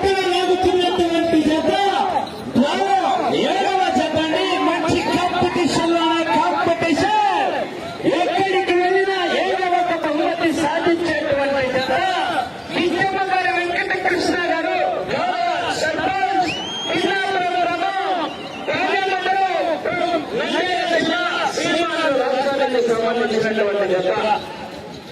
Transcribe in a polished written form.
లాగుతున్నటువంటి జత ఏడవ జతని మంచి కాంపిటీషన్ కాంపిటీషన్ ఎక్కడికి వెళ్ళినా ఏడవ బహుమతి సాధించేటువంటి జత విజయమ్మ గారి వెంకటకృష్ణ గారు సర్పంచ్ సంబంధించినటువంటి జత